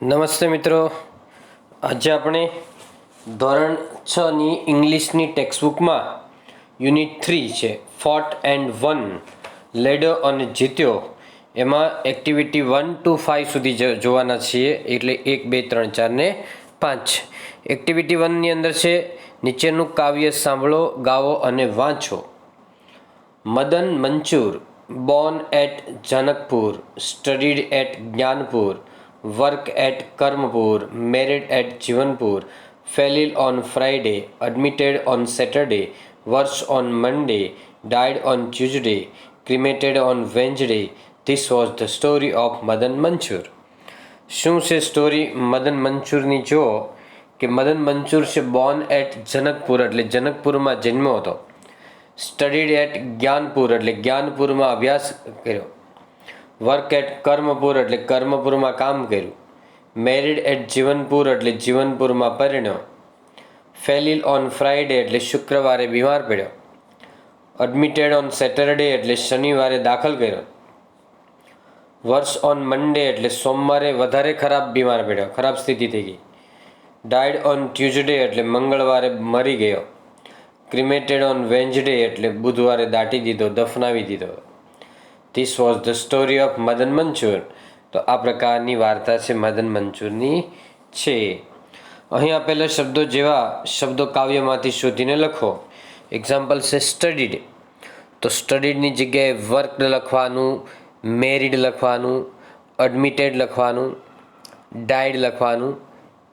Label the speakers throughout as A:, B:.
A: નમસ્તે મિત્રો, આજે આપણે ધોરણ 6ની ઇંગ્લિશની ટેક્સ્ટબુકમાં યુનિટ 3 છે ફોટ એન્ડ વન, લડ્યો અને જીત્યો, એમાં એક્ટિવિટી 1 to 5 સુધી જોવાના છીએ. એટલે 1 2 3 4 ને 5. એક્ટિવિટી 1ની અંદર છે નીચેનું કાવ્ય સાંભળો, ગાવો અને વાંચો. Madan Manchur, born at Janakpur, studied at Jnanpur, work at Karmapur, married at Jivanpur, fell ill on Friday, admitted on Saturday, was on Monday, died on Tuesday, cremated on Wednesday. This was the story of Madan Manchur. શું છે story Madan મંચુરની? જો કે મદન મંચુર છે Born at Janakpur એટલે જનકપુરમાં જન્મ્યો હતો. Studied at Gyanpur એટલે જ્ઞાનપુરમાં અભ્યાસ કર્યો. વર્ક એટ કર્મપુર એટલે કર્મપુરમાં કામ કર્યું. મેરિડ એટ જીવનપુર એટલે જીવનપુરમાં પરણ્યો. ફેલ ઇલ ઓન ફ્રાઈડે એટલે શુક્રવારે બીમાર પડ્યો. એડમિટેડ ઓન સેટરડે એટલે શનિવારે દાખલ કર્યો. વર્સ ઓન મંડે એટલે સોમવારે વધારે ખરાબ બીમાર પડ્યો, ખરાબ સ્થિતિ થઈ ગઈ. ડાયડ ઓન ટ્યુઝડે એટલે મંગળવારે મરી ગયો. ક્રિમેટેડ ઓન વેન્સડે એટલે બુધવારે દાટી દીધો, દફનાવી દીધો. This was the story of Madan Manchur. તો આ પ્રકારની વાર્તા છે મદન મંચુરની છે. અહીં આપેલા શબ્દો જેવા શબ્દો કાવ્યમાંથી શોધીને લખો. એક્ઝામ્પલ છે સ્ટડીડ, તો સ્ટડીડની જગ્યાએ વર્ક લખવાનું, મેરિડ લખવાનું, એડમિટેડ લખવાનું, ડાયડ લખવાનું,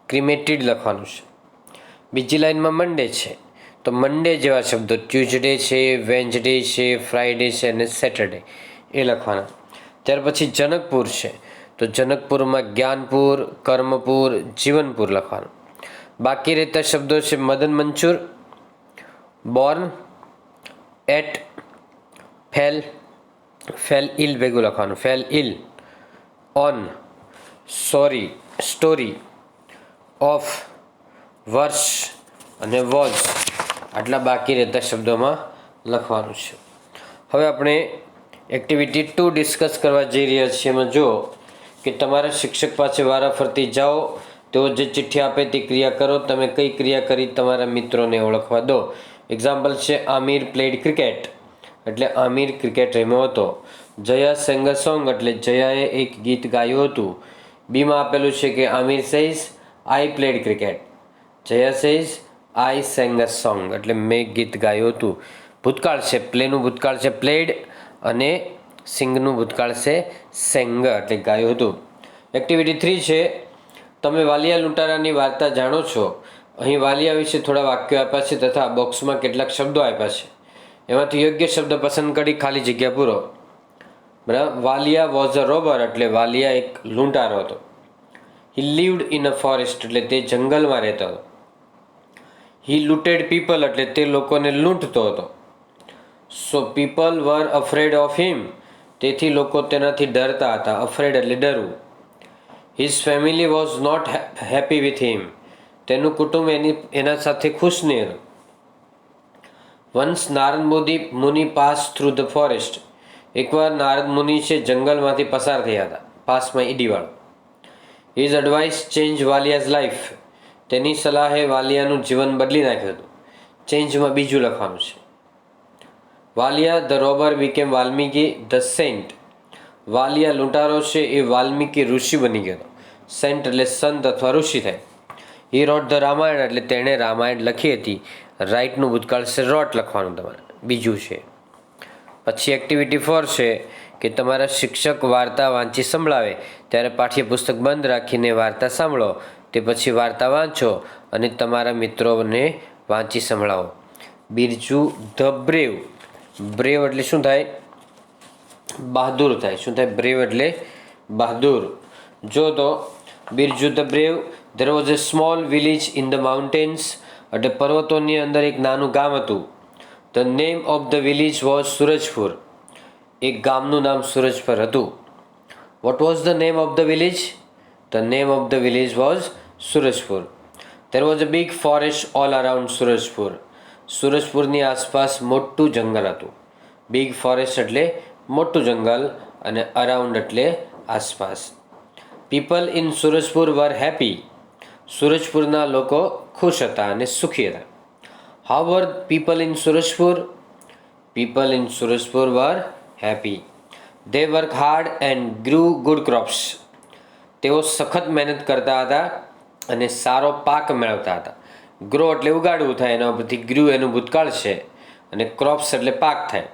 A: ક્રિમેટેડ લખવાનું છે. બીજી લાઈનમાં મંડે છે, તો મંડે જેવા શબ્દો ટ્યુઝડે છે, વેન્સડે છે, ફ્રાઈડે છે અને સેટરડે એ લખવાના. ત્યાર પછી જનકપુર છે, તો જનકપુરમાં જ્ઞાનપુર, કર્મપુર, જીવનપુર લખવાનું. બાકી રહેતા શબ્દો છે મદન મંચુર, બોર્ન, એટ, ફેલ ઇલ ભેગું લખવાનું, fell ill, on, sorry, story, of, વર્ષ અને વોઝ. આટલા બાકી રહેતા શબ્દોમાં લખવાનું છે. હવે આપણે એક્ટિવિટી 2 ડિસ્કસ કરવા જઈ રહ્યા છીએ. એમાં જો કે તમારા શિક્ષક પાસે વારાફરતી જાઓ, તેઓ જે ચિઠ્ઠી આપે તે ક્રિયા કરો. તમે કઈ ક્રિયા કરી તમારા મિત્રોને ઓળખવા દો. એક્ઝામ્પલ છે આમિર પ્લેડ ક્રિકેટ એટલે આમિર ક્રિકેટ રમ્યો હતો. જયા સેંગ અ સોંગ એટલે જયાએ એક ગીત ગાયું હતું. બીમાં આપેલું છે કે Aamir says I played cricket, Jaya says I sang a song એટલે મેં ગીત ગાયું હતું. ભૂતકાળ છે, પ્લેનું ભૂતકાળ છે પ્લેડ અને સિંગનું ભૂતકાળ છે સેંગ એટલે ગાયું હતું. એક્ટિવિટી 3 છે તમે વાલિયા લૂંટારાની વાર્તા જાણો છો. અહીં વાલિયા વિશે થોડા વાક્યો આપ્યા છે તથા બોક્સમાં કેટલાક શબ્દો આપ્યા છે. એમાંથી યોગ્ય શબ્દ પસંદ કરી ખાલી જગ્યા પૂરો. બરાબર. વાલિયા વોઝ અ રોબર એટલે વાલિયા એક લૂંટારો હતો. હી લીવડ ઇન અ ફોરેસ્ટ એટલે તે જંગલમાં રહેતો હતો. હી લૂટેડ પીપલ એટલે તે લોકોને લૂંટતો હતો. So people were afraid of him તેથી લોકો તેનાથી ડરતા હતા. અફ્રેડ એટલે ડરવું. His family was not happy with him તેનું કુટુંબ એના સાથે ખુશ નહીં હતું. વન્સ નારદ મુનિ પાસ થ્રુ ધ ફોરેસ્ટ એકવાર નારદ મુનિ છે જંગલમાંથી પસાર થયા હતા. પાસમાં ઈડીવાળો. His advice change Valiya's life તેની સલાહે વાલિયાનું જીવન બદલી નાખ્યું હતું. ચેન્જમાં બીજું લખવાનું છે. Valiya the robber became Valmiki the saint Valiya લૂંટારો છે એ વાલ્મીકી ઋષિ બની ગયો હતો. સેન્ટ એટલે સંત અથવા ઋષિ થાય. હી રોટ ધ રામાયણ એટલે તેણે રામાયણ લખી હતી. રાઇટનું ભૂતકાળ છે રોટ લખવાનું તમારે. બીજું છે. પછી એક્ટિવિટી 4 છે કે તમારા શિક્ષક વાર્તા વાંચી સંભળાવે ત્યારે પાઠ્યપુસ્તક બંધ રાખીને વાર્તા સાંભળો. તે પછી વાર્તા વાંચો અને તમારા મિત્રોને વાંચી સંભળાવો. બિરજુ ધ બ્રેવ, બ્રેવ એટલે શું થાય? બહાદુર થાય. શું થાય? બ્રેવ એટલે બહાદુર. જો તો Birju the brave there was a small village in the mountains એટલે પર્વતોની અંદર એક નાનું ગામ હતું. The name of the village was Surajpur એક ગામનું નામ સુરજપુર હતું. What was the name of the village? The name of the village was Surajpur. There was a big forest all around Surajpur સુરજપુરની આસપાસ મોટું જંગલ હતું. બિગ ફોરેસ્ટ એટલે મોટું જંગલ અને અરાઉન્ડ એટલે આસપાસ. People in Surajpur were happy. સુરજપુરના લોકો ખુશ હતા અને સુખી હતા. How were people in Surajpur? People in Surajpur were happy. They work hard and grow good crops. તેઓ સખત મહેનત કરતા હતા અને સારો પાક મેળવતા હતા. ગ્રો એટલે ઉગાડવું થાય, એના પરથી ગ્રુ એનું ભૂતકાળ છે, અને ક્રોપ્સ એટલે પાક થાય.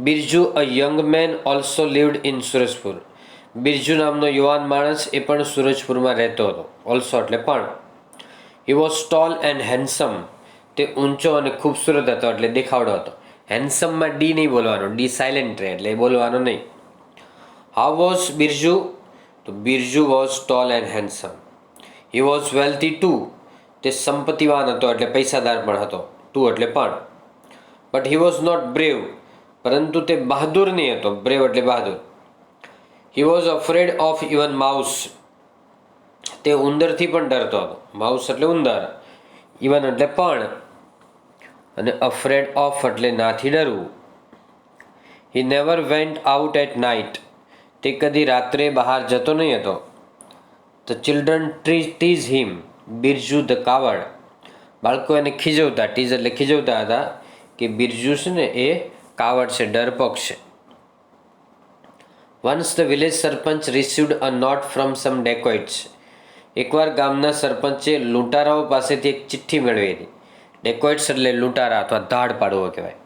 A: Birju a young man also lived in Surajpur. Birju નામનો યુવાન માણસ એ પણ સુરજપુરમાં રહેતો હતો. ઓલ્સો એટલે પણ. He was tall and handsome. તે ઊંચો અને ખૂબસૂરત હતો એટલે દેખાવડો હતો. હેન્ડસમમાં ડી નહીં બોલવાનો, ડી સાયલેન્ટ રહે એટલે એ બોલવાનો નહીં. How was Birju? તો Birju was tall and handsome. He was wealthy too. તે સંપત્તિવાન હતો એટલે પૈસાદાર પણ હતો. ટુ એટલે પણ. But he was not brave. પરંતુ તે બહાદુર નહીં હતો. બ્રેવ એટલે બહાદુર. He was afraid of even mouse. તે ઉંદરથી પણ ડરતો હતો. માઉસ એટલે ઉંદર, ઇવન એટલે પણ, અને અફ્રેડ ઓફ એટલે નાથી ડરવું. He never went out at night. તે કદી રાત્રે બહાર જતો નહીં હતો. The children tease him. Birju the coward. બાળકો એને ખીજવતા, ટીઝ એટલે ખીજવતા હતા કે બિરજુ છે ને એ કાવડ છે, ડરપોક છે. Once the village sarpanch received a note from some dacoits. એકવાર ગામના સરપંચે લૂંટારાઓ પાસેથી એક ચિઠ્ઠી મેળવી હતી. ડેકોઇટ્સ એટલે લૂંટારા અથવા ધાડ પાડવો કહેવાય.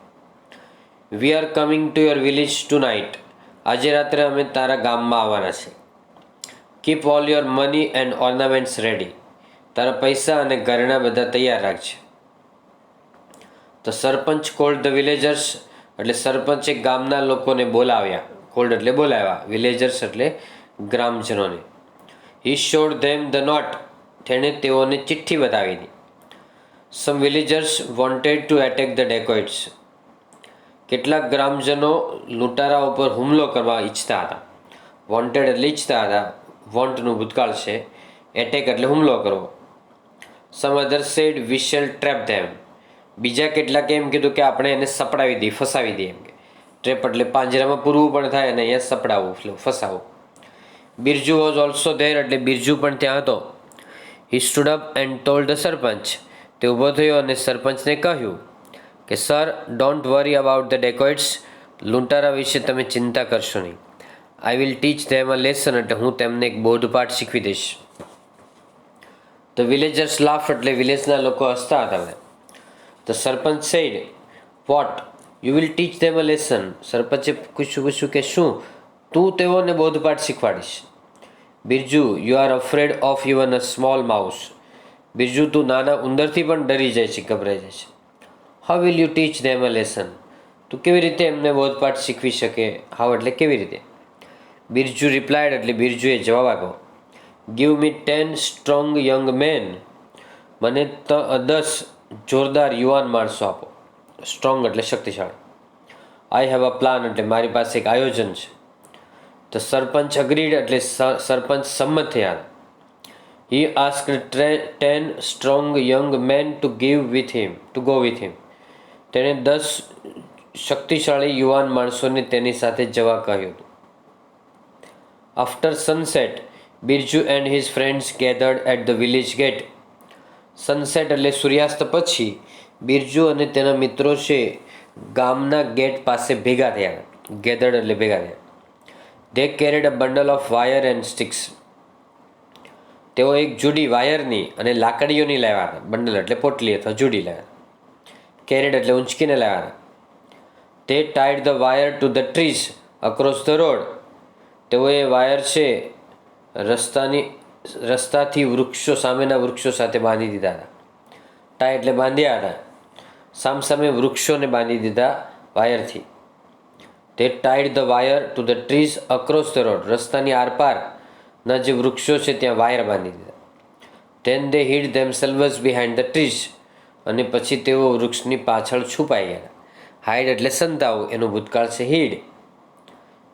A: We are coming to your village tonight. આજે રાત્રે અમે તારા ગામમાં આવવાના છે. Keep all your money and ornaments ready. તારા પૈસા અને ઘરેણા બધા તૈયાર રાખજે. The sarpanch called the villagers. એટલે સરપંચે ગામના લોકોને બોલાવ્યા. કોલ્ડ એટલે બોલાવ્યા, વિલેજર્સ એટલે ગ્રામજનોને. He showed them the note. તેણે તેઓને ચિઠ્ઠી બતાવી હતી. Some villagers wanted to attack the dacoits. કેટલાક ગ્રામજનો લૂંટારા ઉપર હુમલો કરવા ઈચ્છતા હતા. વોન્ટેડ એટલે ઈચ્છતા હતા, વોન્ટનું ભૂતકાળ છે. એટેક એટલે હુમલો કરવો. સમ અધર સેડ વી શેલ ટ્રેપ ધેમ. બીજા કેટલાકે એમ કીધું કે આપણે એને સપડાવી દઈએ, ફસાવી દઈએ. એમ કે ટ્રેપ એટલે પાંજરામાં પૂરવું પણ થાય અને અહીંયા સપડાવવું, ફસાવવું. Birju was also there. એટલે બિરજુ પણ ત્યાં હતો. He stood up and told the sarpanch. તે ઊભો થયો અને સરપંચને કહ્યું કે sir, don't worry about the dacoits. લૂંટારા વિશે તમે ચિંતા કરશો નહીં. I will teach them a lesson. એટલે હું તેમને એક બોધપાઠ શીખવી દઈશ. The villagers laugh. એટલે વિલેજના લોકો હસતા હતા. The sarpanch said what you will teach them a lesson. સરપંચે પૂછ્યું કે શું તું તેઓને બોધપાઠ શીખવાડીશ? Birju you are afraid of even a small mouse. Birju તું નાના ઉંદરથી પણ ડરી જાય છે, ગભરાઈ જાય છે. How will you teach them a lesson. તું કેવી રીતે એમને બોધપાઠ શીખવી શકે? હાઉ એટલે કેવી રીતે. બિરજુ રિપ્લાયડ. એટલે બિરજુએ જવાબ આપ્યો. Give me 10 strong young men. મને 10 જોરદાર યુવાન માણસો આપો. સ્ટ્રોંગ એટલે શક્તિશાળી. I have a plan. એટલે મારી પાસે એક આયોજન છે. The sarpanch agreed. એટલે સરપંચ સંમત થયા. He asked 10 strong young men to go with him. તેણે 10 શક્તિશાળી યુવાન માણસોને તેની સાથે જવા કહ્યું હતું. After sunset Birju and his friends gathered at the village gate. Sunset એટલે સૂર્યાસ્ત પછી બિરજુ અને તેના મિત્રો છે ગામના ગેટ પાસે ભેગા થયા. ગેધર્ડ એટલે ભેગા થયા. They carried a bundle of wire and sticks. તેઓ એક જુડી વાયરની અને લાકડીઓની લાવ્યા હતા. બંડલ એટલે પોટલી અથવા જુડી લાવ્યા. કેરીડ એટલે ઊંચકીને લાવ્યા હતા. તે tied the wire to the trees across the road. તેઓએ વાયર છે રસ્તાથી વૃક્ષો, સામેના વૃક્ષો સાથે બાંધી દીધા હતા. ટાઈ એટલે બાંધ્યા હતા. સામસામે વૃક્ષોને બાંધી દીધા વાયરથી. તે tied the wire to the trees across the road. રસ્તાની આરપારના જે વૃક્ષો છે ત્યાં વાયર બાંધી દીધા. Then they hid themselves behind the trees. અને પછી તેઓ વૃક્ષની પાછળ છુપાઈ ગયા. હાઇડ એટલે સંતાવું, એનું ભૂતકાળ છે હિડ.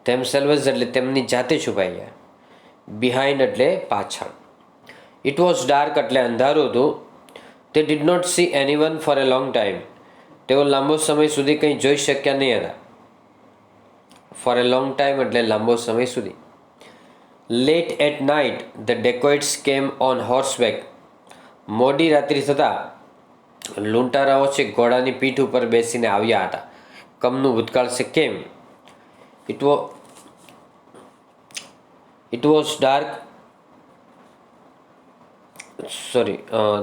A: ધેમસેલ્વ્સ એટલે તેમની જાતે છુપાઈ ગયા. બિહાઇન્ડ એટલે પાછળ. ઇટ વોઝ ડાર્ક એટલે અંધારું હતું. They did not see anyone for a long time. તેઓ લાંબો સમય સુધી કંઈ જોઈ શક્યા નહીં હતા. ફોર એ લોંગ ટાઈમ એટલે લાંબો સમય સુધી. Late at night the dacoits came on horseback. મોડી રાત્રિ થતાં લૂંટારાઓ છે ઘોડાની પીઠ ઉપર બેસીને આવ્યા હતા. કમનું ભૂતકાળ છે came. It was dark.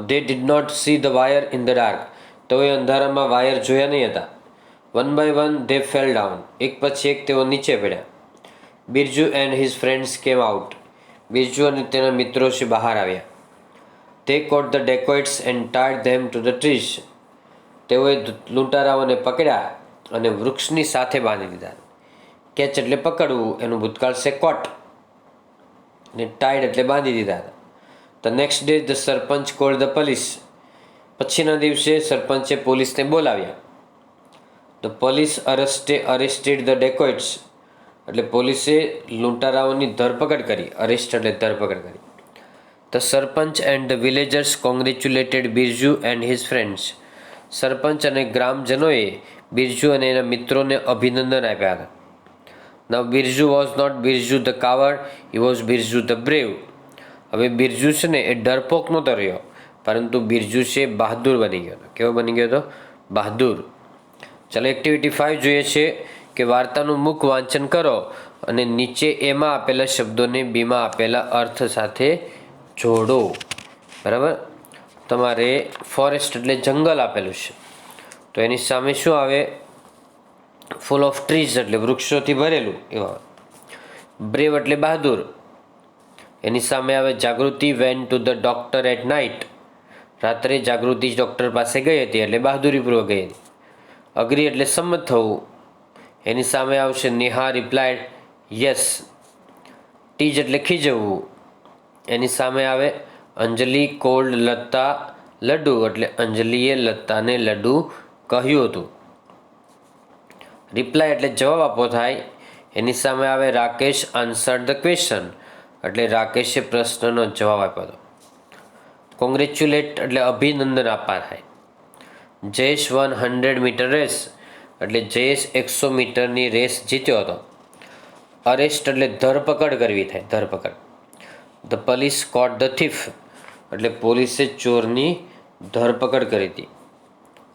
A: They did not see the wire in the dark. તેઓએ અંધારામાં વાયર જોયા નહીં હતા. One by one they fell down. એક પછી એક તેઓ નીચે પડ્યા. Birju and his friends came out. Birju અને તેના મિત્રો છે બહાર આવ્યા. They caught the dacoits and tied them to the trees. તેઓએ લૂંટારાઓને પકડ્યા અને વૃક્ષની સાથે બાંધી દીધા. કેચ એટલે પકડવું, એનું ભૂતકાળ છે કોટ, અને ટાઈડ એટલે બાંધી દીધા હતા. The next day the sarpanch called the police. પછીના દિવસે સરપંચે પોલીસને બોલાવ્યા. The police arrested the dacoits. એટલે પોલીસે લૂંટારાઓની ધરપકડ કરી. અરેસ્ટ એટલે ધરપકડ કરી. The sarpanch and the villagers congratulated Birju and his friends. સરપંચ અને ગ્રામજનોએ બિરજુ અને એના મિત્રોને અભિનંદન આપ્યા હતા. Now Birju was not Birju the coward, he was Birju the brave. હવે બિરજુ છે ને એ ડરપોક નહોતો રહ્યો, પરંતુ બિરજુ છે બહાદુર બની ગયો હતો. કેવો બની ગયો હતો? બહાદુર. ચાલો એક્ટિવિટી 5 જોઈએ છે કે વાર્તાનું મુખ વાંચન કરો અને નીચે એમાં આપેલા શબ્દોને બીમાં આપેલા અર્થ સાથે જોડો. બરાબર. તમારે ફોરેસ્ટ એટલે જંગલ આપેલું છે, તો એની સામે શું આવે? ફૂલ ઓફ ટ્રીઝ એટલે વૃક્ષોથી ભરેલું એવા. બ્રેવ એટલે બહાદુર. એની સામે આવે Jagruti went to the doctor at night. રાત્રે જાગૃતિ ડૉક્ટર પાસે ગઈ હતી એટલે બહાદુરીપૂર્વક ગઈ હતી. અગ્રી એટલે સંમત થવું. એની સામે આવશે નેહા રિપ્લાયડ યસ. ટીજ એટલે ખીજવવું. એની સામે આવે અંજલિ કોલ્ડ લતા લડ્ડુ એટલે અંજલિએ લતાને લડ્ડુ કહ્યું હતું. રિપ્લાય એટલે જવાબ આપવો થાય. એની સામે આવે રાકેશ આન્સર્ડ ધ ક્વેશ્ચન એટલે રાકેશે પ્રશ્નનો જવાબ આપ્યો હતો. કોંગ્રેચ્યુલેટ એટલે અભિનંદન આપવા થાય. જયેશ 100 મીટર રેસ એટલે જયેશ 100 મીટરની રેસ જીત્યો હતો. અરેસ્ટ એટલે ધરપકડ કરવી થાય, ધરપકડ. The police caught the thief એટલે પોલીસે ચોરની ધરપકડ કરી હતી.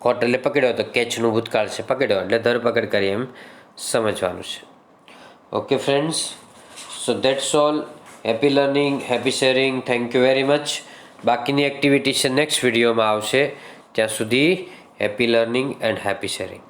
A: કોટ એટલે પકડ્યો હતો, કેચનું ભૂતકાળ છે, પકડ્યો એટલે ધરપકડ કરી એમ સમજવાનું છે. Okay friends, so that's all. Happy learning, happy sharing. Thank you very much. બાકીની એક્ટિવિટી છે નેક્સ્ટ વિડીયોમાં આવશે. ત્યાં સુધી happy learning and happy sharing.